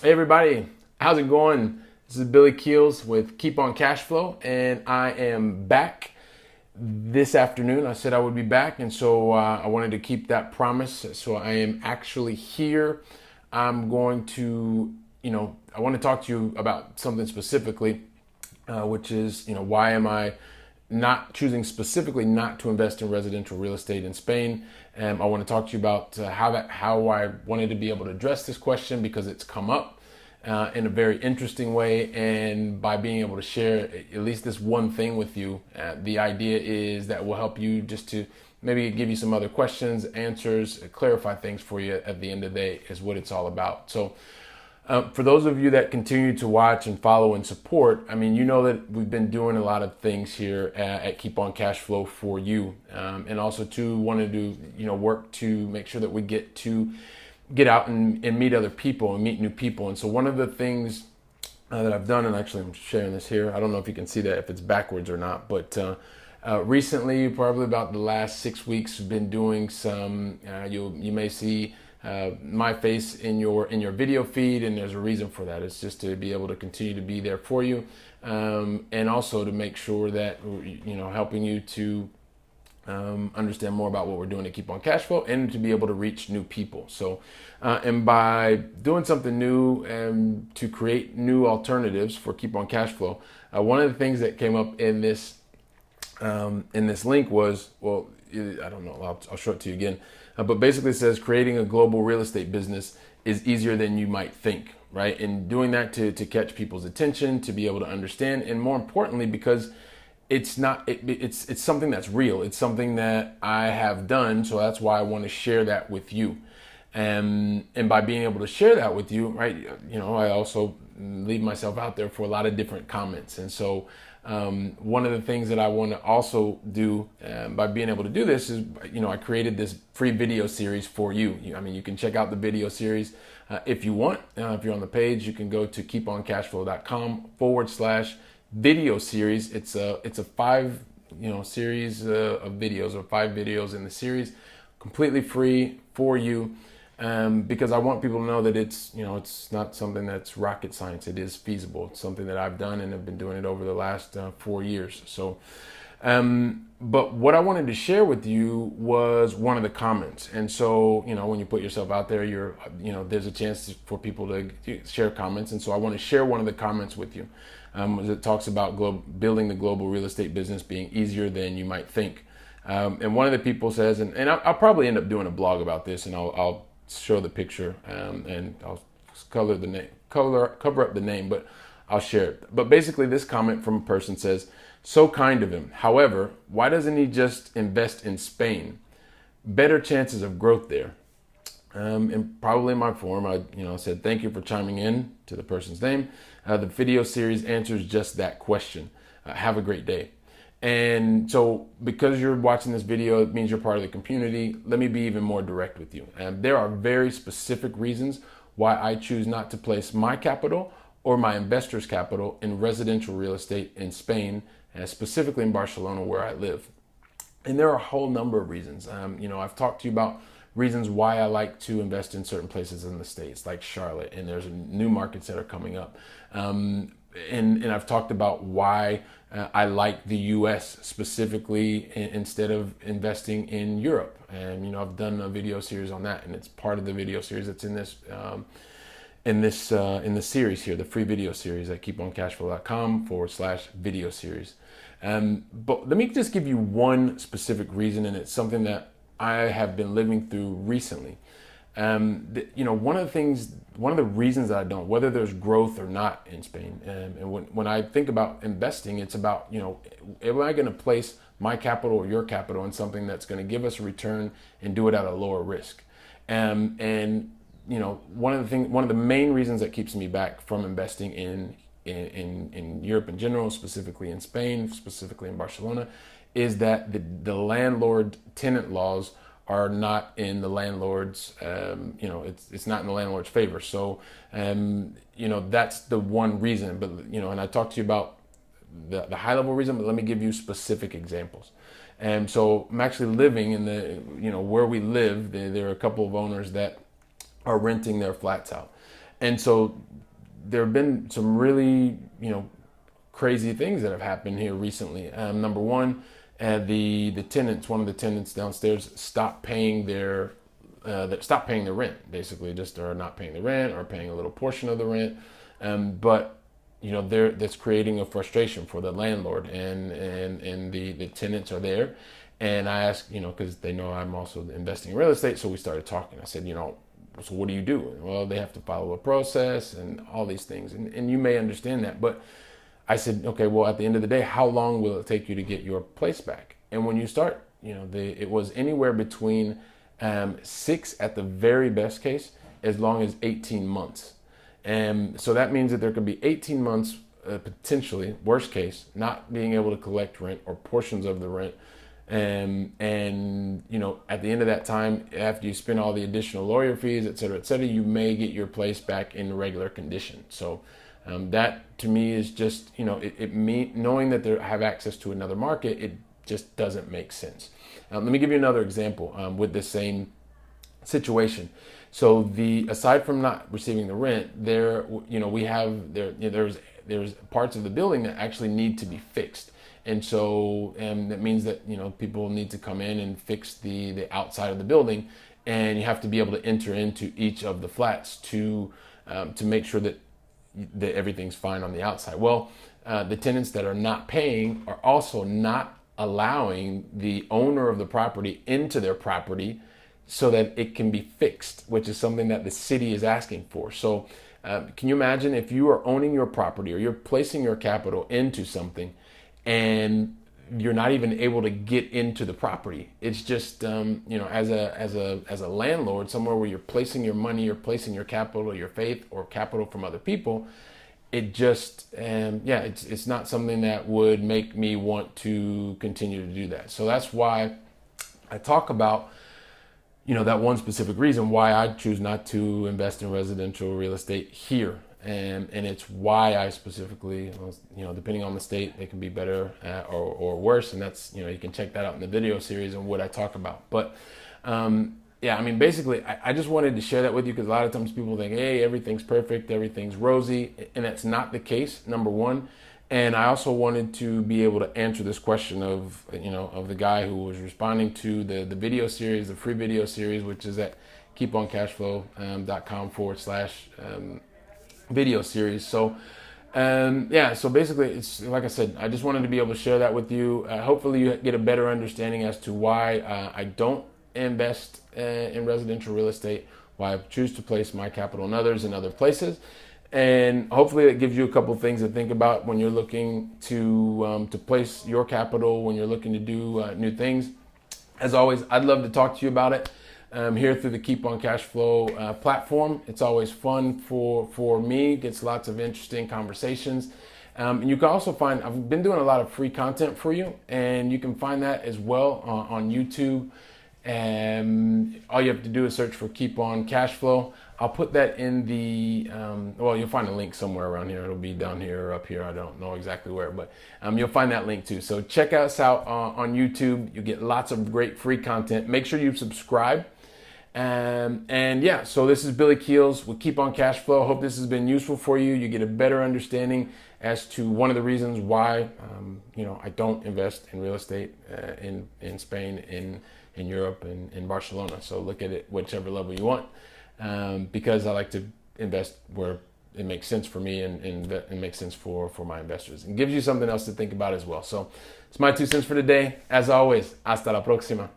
Hey everybody, how's it going? This is Billy Keels with Keep on Cash Flow, and I am back this afternoon. I said I would be back, and so I wanted to keep that promise. So I am actually here. I'm going to, I want to talk to you about something specifically, which is, why am I not choosing specifically not to invest in residential real estate in Spain. I want to talk to you about how I wanted to be able to address this question because it's come up in a very interesting way. And by being able to share at least this one thing with you, the idea is that will help you just to maybe give you some other questions, answers, clarify things for you at the end of the day is what it's all about. So for those of you that continue to watch and follow and support, I mean, you know that we've been doing a lot of things here at Keep on Cash Flow for you, and also to wanted to work to make sure that we get out and meet other people and meet new people. And so one of the things that I've done, and actually I'm sharing this here. I don't know if you can see that if it's backwards or not, but recently, probably about the last 6 weeks, I've been doing some. You may see my face in your video feed, and there's a reason for that. It's just to be able to continue to be there for you, and also to make sure that helping you to understand more about what we're doing to Keep on Cash Flow and to be able to reach new people. So, and by doing something new and to create new alternatives for Keep on Cash Flow, one of the things that came up in this link was, well, I don't know, I'll show it to you again. But basically it says creating a global real estate business is easier than you might think, right? And doing that to catch people's attention, to be able to understand, and more importantly, because it's not, it's something that's real. It's something that I have done. So that's why I want to share that with you. And by being able to share that with you, right, I also leave myself out there for a lot of different comments. And so one of the things that I want to also do by being able to do this is, I created this free video series for you. I mean, you can check out the video series if you want. If you're on the page, you can go to keeponcashflow.com/video series. It's a 5 series of videos, or 5 videos in the series, completely free for you. Because I want people to know that it's not something that's rocket science. It is feasible. It's something that I've done and have been doing it over the last 4 years. So, but what I wanted to share with you was one of the comments. And so, when you put yourself out there, there's a chance for people to share comments. And so I want to share one of the comments with you. It talks about building the global real estate business being easier than you might think. And one of the people says, and I'll probably end up doing a blog about this, and I'll show the picture, and I'll cover up the name, but I'll share it. But basically this comment from a person says, so kind of him. However, why doesn't he just invest in Spain? Better chances of growth there. And probably in my form, I said, thank you for chiming in to the person's name. The video series answers just that question. Have a great day. And so because you're watching this video, it means you're part of the community. Let me be even more direct with you. There are very specific reasons why I choose not to place my capital or my investors' capital in residential real estate in Spain, specifically in Barcelona, where I live. And there are a whole number of reasons. I've talked to you about reasons why I like to invest in certain places in the States, like Charlotte, and there's new markets that are coming up. And I've talked about why I like the U.S. specifically instead of investing in Europe. And I've done a video series on that, and it's part of the video series that's in this series here, the free video series at keeponcashflow.com/video series. But let me just give you one specific reason, and it's something that I have been living through recently. One of the reasons that I don't, whether there's growth or not in Spain, and when I think about investing, it's about, am I going to place my capital or your capital in something that's going to give us a return and do it at a lower risk? And one of the main reasons that keeps me back from investing in Europe in general, specifically in Spain, specifically in Barcelona, is that the landlord-tenant laws are not in the landlord's, it's not in the landlord's favor. So, that's the one reason. But, and I talked to you about the high level reason, but let me give you specific examples. And so I'm actually living in where we live, there are a couple of owners that are renting their flats out. And so there have been some really, crazy things that have happened here recently. Number one, one of the tenants downstairs stopped paying their rent. Basically, just are not paying the rent or paying a little portion of the rent. But that's creating a frustration for the landlord, and the tenants are there. And I asked, because they know I'm also investing in real estate, so we started talking. I said, so what do you do? Well, they have to follow a process and all these things, and you may understand that, but I said, okay, well, at the end of the day, how long will it take you to get your place back? And when you start, it was anywhere between 6 at the very best case, as long as 18 months. And so that means that there could be 18 months, potentially, worst case, not being able to collect rent or portions of the rent. And at the end of that time, after you spend all the additional lawyer fees, et cetera, you may get your place back in regular condition. So that to me is just, knowing that they have access to another market, it just doesn't make sense. Let me give you another example with the same situation. So aside from not receiving the rent, there's parts of the building that actually need to be fixed. And so that means that, people need to come in and fix the outside of the building, and you have to be able to enter into each of the flats to make sure that everything's fine on the outside. Well, the tenants that are not paying are also not allowing the owner of the property into their property so that it can be fixed, which is something that the city is asking for. So can you imagine if you are owning your property or you're placing your capital into something and you're not even able to get into the property? It's just, as a landlord, somewhere where you're placing your money, you're placing your capital, your faith, or capital from other people, it just, it's not something that would make me want to continue to do that. So that's why I talk about, that one specific reason why I choose not to invest in residential real estate here. And it's why I specifically, depending on the state, it can be better or worse. And that's, you can check that out in the video series and what I talk about. But basically, I just wanted to share that with you because a lot of times people think, hey, everything's perfect, everything's rosy. And that's not the case, number one. And I also wanted to be able to answer this question of the guy who was responding to the video series, the free video series, which is at keeponcashflow.com/video series. So, so basically, it's like I said, I just wanted to be able to share that with you. Hopefully you get a better understanding as to why I don't invest in residential real estate, why I choose to place my capital in other places. And hopefully that gives you a couple of things to think about when you're looking to place your capital, when you're looking to do new things. As always, I'd love to talk to you about it here through the Keep on Cash Flow platform. It's always fun for me. Gets lots of interesting conversations. And you can also I've been doing a lot of free content for you, and you can find that as well on YouTube. And all you have to do is search for Keep on Cash Flow. I'll put that in the, you'll find a link somewhere around here. It'll be down here or up here. I don't know exactly where, but you'll find that link too. So check us out on YouTube. You get lots of great free content. Make sure you subscribe. So this is Billy Keels with Keep on Cash Flow. Hope this has been useful for you. You get a better understanding as to one of the reasons why, I don't invest in real estate in Spain, in Europe, and in Barcelona. So look at it whichever level you want. Because I like to invest where it makes sense for me and it makes sense for my investors, and gives you something else to think about as well. So it's my 2 cents for today. As always, hasta la próxima.